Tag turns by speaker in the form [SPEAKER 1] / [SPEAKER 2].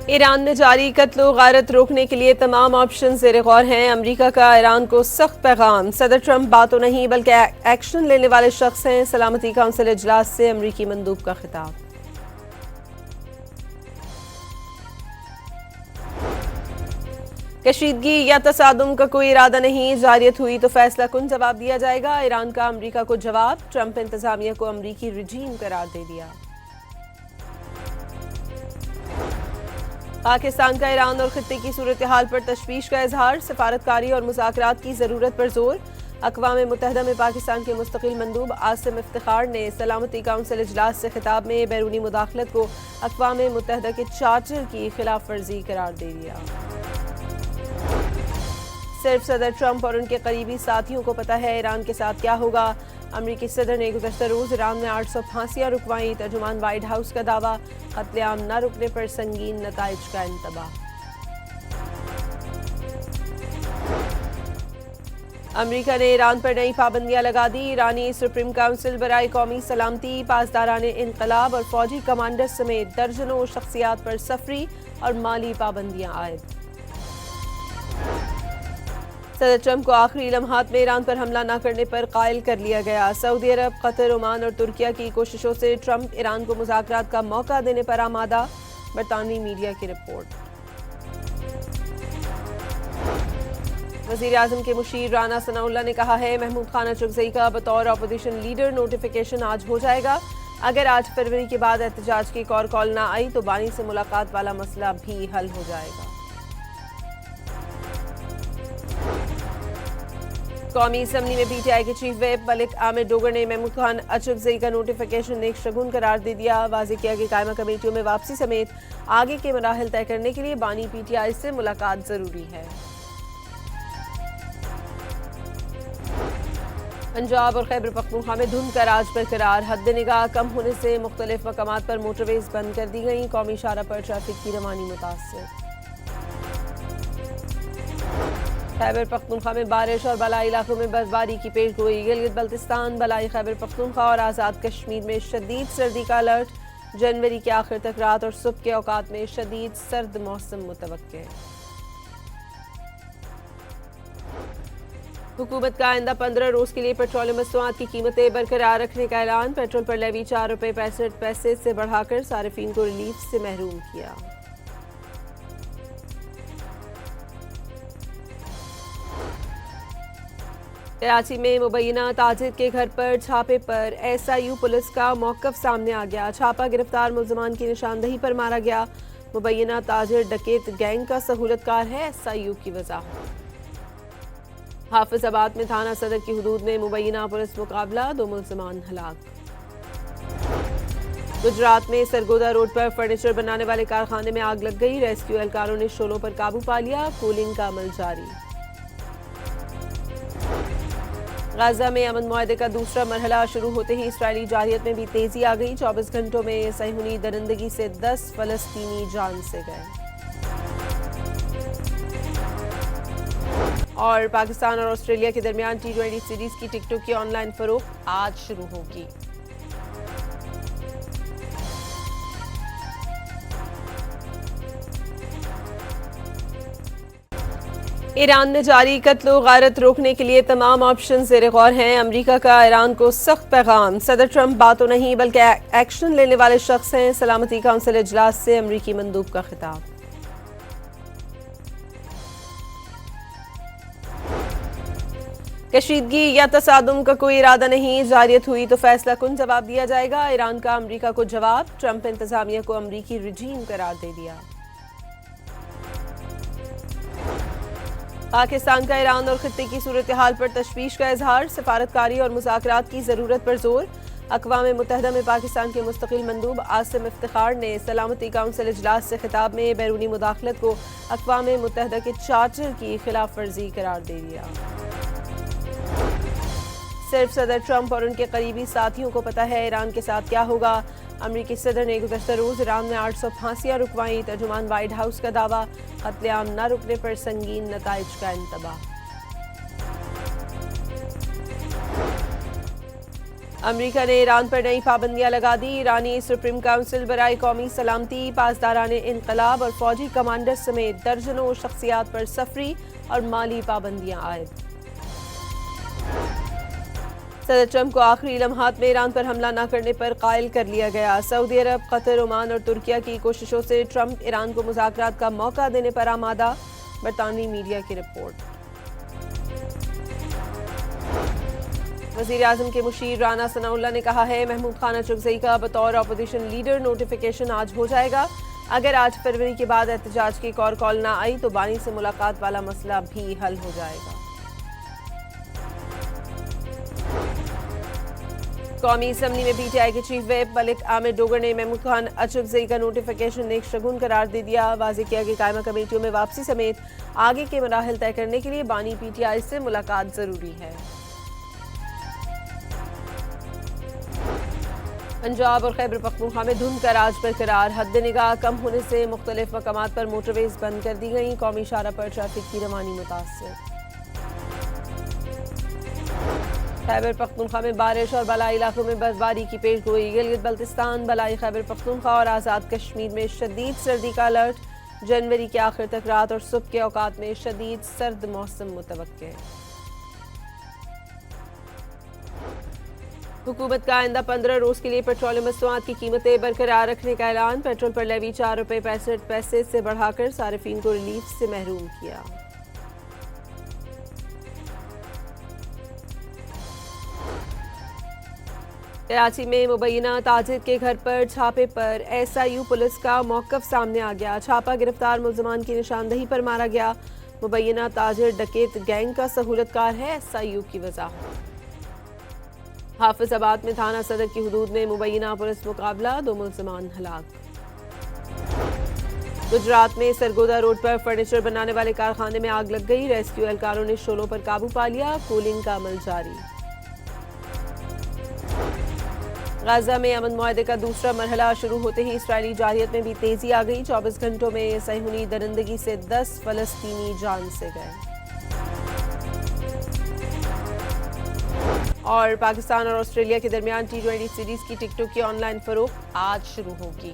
[SPEAKER 1] Iran में जारी कत्ल गारत रोकने के लिए तमाम ऑप्शन ज़ेर गौर हैं। अमरीका का ईरान को सख्त पैगाम। सदर ट्रंप बातों नहीं बल्कि एक्शन लेने वाले शख्स हैं। सलामती काउंसिल इजलास से अमरीकी मंदूब का खिताब। कशीदगी या तसादुम का कोई इरादा नहीं, जारियत हुई तो फैसला कुन जवाब दिया जाएगा। ईरान का अमरीका को जवाब। ट्रंप इंतजामिया को अमरीकी रिजीम करार दे दिया। पाकिस्तान का ईरान और खित्ते की सूरत हाल पर तशवीश का इजहार। सफारतकारी और मुज़ाकरात की ज़रूरत पर जोर। अक़वाम मुत्तहदा में पाकिस्तान के मुस्तकिल मंदूब आसिम इफ्तिखार ने सलामती काउंसिल इजलास से खिताब में बैरूनी मुदाखलत को अक़वाम मुत्तहदा के चार्टर की खिलाफ वर्जी करार दे दिया। सिर्फ सदर ट्रंप और उनके करीबी साथियों को पता है ईरान के साथ क्या होगा। अमरीकी सदर ने गुज़श्ता रोज़ ईरान में 800 फांसियाँ रुकवाई। तर्जुमान वाइट हाउस का दावा, कत्लेआम न रुकने पर संगीन नताइज का इंतबाह। अमरीका ने ईरान पर नई पाबंदियां लगा दी। ईरानी सुप्रीम काउंसिल बराए कौमी सलामती, पासदाराने इनकलाब और फौजी कमांडर समेत दर्जनों शख्सियात पर सफरी और माली पाबंदियां आयद। सदर ट्रंप को आखिरी लम्हात में ईरान पर हमला न करने पर कायल कर लिया गया। सऊदी अरब, कतर, ओमान और तुर्किया की कोशिशों से ट्रंप ईरान को मुज़ाकरात का मौका देने पर आमादा। बरतानवी मीडिया की रिपोर्ट। वज़ीर आज़म के मुशीर राना सनाउल्लाह ने कहा है महमूद खान अचुकज़ई का बतौर अपोजिशन लीडर नोटिफिकेशन आज हो जाएगा। अगर आज फरवरी के बाद एहतजाज की एक और कॉल ना आई तो बानी से मुलाकात वाला मसला भी हल हो जाएगा। कौमी असम्बली में पीटीआई के चीफ व्हिप मलिक आमिर डोगर ने महमूद खान अचुकज़ई का नोटिफिकेशन नेक शगुन करार दे दिया। वाज़ेह किया कि कायमा कमेटियों में वापसी समेत आगे के मराहल तय करने के लिए बानी पीटीआई से मुलाकात जरूरी है। पंजाब और खैबर पख्तूनख्वा में धुंध का राज बरकरार। हद निगाह कम होने से मुख्तलिफ मकामात पर मोटरवेज बंद कर दी गई। कौमी शाहरा पर ट्रैफिक की रवानी मुतासर। खैबर पख्तूनख्वा में बारिश और बलाई इलाकों में बर्फबारी की पेश गोई। गिलगित बल्तिस्तान, बलाई खैबर पख्तूनख्वा और आज़ाद कश्मीर में शदीद सर्दी का अलर्ट। जनवरी के आखिर तक रात और सुबह के औकात में शदीद सर्द मौसम मुतवक्के। हुकूमत का आइंदा 15 रोज के लिए पेट्रोलियम मसनूआत की कीमतें बरकरार रखने का ऐलान। पेट्रोल पर लेवी 4 रुपये 65 पैसे से बढ़ाकर सार्फिन को रिलीफ से महरूम किया। कराची में मुबैना ताजिर के घर पर छापे पर SIU पुलिस का मौक़िफ़ सामने आ गया। छापा गिरफ्तार मुल्ज़िमान की निशानदही पर मारा गया। मुबैना ताजिर डकैत गैंग का सहूलतकार है, SIU की वज़ाहत। हाफिज़ाबाद में थाना सदर की हुदूद में मुबैना पुलिस मुकाबला, 2 मुल्ज़िमान हलाक। गुजरात में सरगोदा रोड पर फर्नीचर बनाने वाले कारखाने में आग लग गई। रेस्क्यू एहलकारों ने शोलों पर काबू पा लिया। कूलिंग का अमल जारी। गाजा में अमन मुआहदे का दूसरा मरहला शुरू होते ही इसराइली जारहियत में भी तेजी आ गई। 24 घंटों में सहूनी दरिंदगी से 10 फलस्तीनी जान से गए। और पाकिस्तान और ऑस्ट्रेलिया के दरमियान T20 सीरीज की टिकटों की ऑनलाइन फरोख्त आज शुरू होगी। ईरान में जारी कत्ल गारत रोकने के लिए तमाम ऑप्शन ज़ेर गौर हैं। अमरीका का ईरान को सख्त पैगाम। सदर ट्रंप बातों नहीं बल्कि एक्शन लेने वाले शख्स हैं। सलामती काउंसिल इजलास से अमरीकी मंदूब का खिताब। कशीदगी या तसादुम का कोई इरादा नहीं, जारियत हुई तो फैसला कुन जवाब दिया जाएगा। ईरान का अमरीका को जवाब। ट्रंप इंतजामिया को अमरीकी रिजीम करार दे दिया। पाकिस्तान का ईरान और खित्ते की सूरत हाल पर तशवीश का इजहार। सफारतकारी और मुज़ाकरात की ज़रूरत पर जोर। अक़वाम मुत्तहदा में पाकिस्तान के मुस्तकिल मंदूब आसिम इफ्तिखार ने सलामती काउंसिल इजलास से खिताब में बैरूनी मुदाखलत को अक़वाम मुत्तहदा के चार्टर की खिलाफ वर्जी करार दे दिया। सिर्फ सदर ट्रंप और उनके करीबी साथियों को पता है ईरान के साथ क्या होगा। अमरीकी सदर ने गुज़श्ता रोज़ ईरान में 800 फांसियाँ रुकवाई। तर्जुमान वाइट हाउस का दावा, कत्लेआम न रुकने पर संगीन नताइज का इंतबाह। अमेरिका ने ईरान पर नई पाबंदियां लगा दी। ईरानी सुप्रीम काउंसिल बराए कौमी सलामती, पासदाराने इनकलाब और फौजी कमांडर समेत दर्जनों शख्सियात पर सफरी और माली पाबंदियां आयद। सदर ट्रंप को आखिरी लम्हात में ईरान पर हमला न करने पर कायल कर लिया गया। सऊदी अरब, कतर, ओमान और तुर्किया की कोशिशों से ट्रंप ईरान को मुज़ाकरात का मौका देने पर आमादा, बरतानवी मीडिया की रिपोर्ट। वज़ीर-ए-आज़म के मुशीर राना सनाउल्लाह ने कहा है, महमूद खान अचुकज़ई का बतौर अपोजिशन लीडर नोटिफिकेशन आज हो जाएगा। अगर आज फरवरी के बाद एहतजाज की एक और कॉल ना आई तो बानी से मुलाकात वाला मसला भी हल हो जाएगा। कौमी असम्बली में पीटीआई के चीफ व्हिप मलिक आमिर डोगर ने महमूद खान अचुकज़ई का नोटिफिकेशन नेक शगुन करार दे दिया। वाज़ेह किया कि कायमा कमेटियों में वापसी समेत आगे के मराहिल तय करने के लिए बानी पीटीआई से मुलाकात जरूरी है। पंजाब और खैबर पख्तूनख्वा में धुंध का राज बरकरार। हद निगाह कम होने से मुख्तलिफ मकामात पर मोटरवेज बंद कर दी गई। कौमी शाहरा पर ट्रैफिक की रवानी मुतासर। खैबर पख्तूनख्वा में बारिश और बलाई इलाकों में बर्फबारी की पेश गोई। गिलगित बल्तिस्तान, बलाई खैबर पख्तूनख्वा और आज़ाद कश्मीर में शदीद सर्दी का अलर्ट। जनवरी के आखिर तक रात और सुबह के औकात में शदीद सर्द मौसम मुतवक्के। हुकूमत का आइंदा 15 रोज के लिए पेट्रोलियम मसनूआत की कीमतें बरकरार रखने का ऐलान। पेट्रोल पर लेवी 4 रुपये 65 पैसे से बढ़ाकर सारिफीन को रिलीफ से महरूम किया। कराची में मुबैना ताजिर के घर पर छापे पर SIU पुलिस का मौकफ सामने आ गया। छापा गिरफ्तार मुल्ज़मान की निशानदही पर मारा गया। मुबैना ताजिर डकैत गैंग का सहूलतकार है, SIU की वजाहत। हाफिजाबाद में थाना सदर की हुदूद में मुबैना पुलिस मुकाबला, 2 मुल्ज़मान हलाक। गुजरात में सरगोदा रोड पर फर्नीचर बनाने वाले कारखाने में आग लग गई। रेस्क्यू एहलकारों ने शोलों पर काबू पा लिया। कूलिंग का अमल जारी। गाजा में अमन मुआहदे का दूसरा मरहला शुरू होते ही इसराइली जारियत में भी तेजी आ गई। 24 घंटों में सहूनी दरिंदगी से 10 फलस्तीनी जान से गए। और पाकिस्तान और ऑस्ट्रेलिया के दरमियान T20 सीरीज की टिकटों की ऑनलाइन फरोख्त आज शुरू होगी।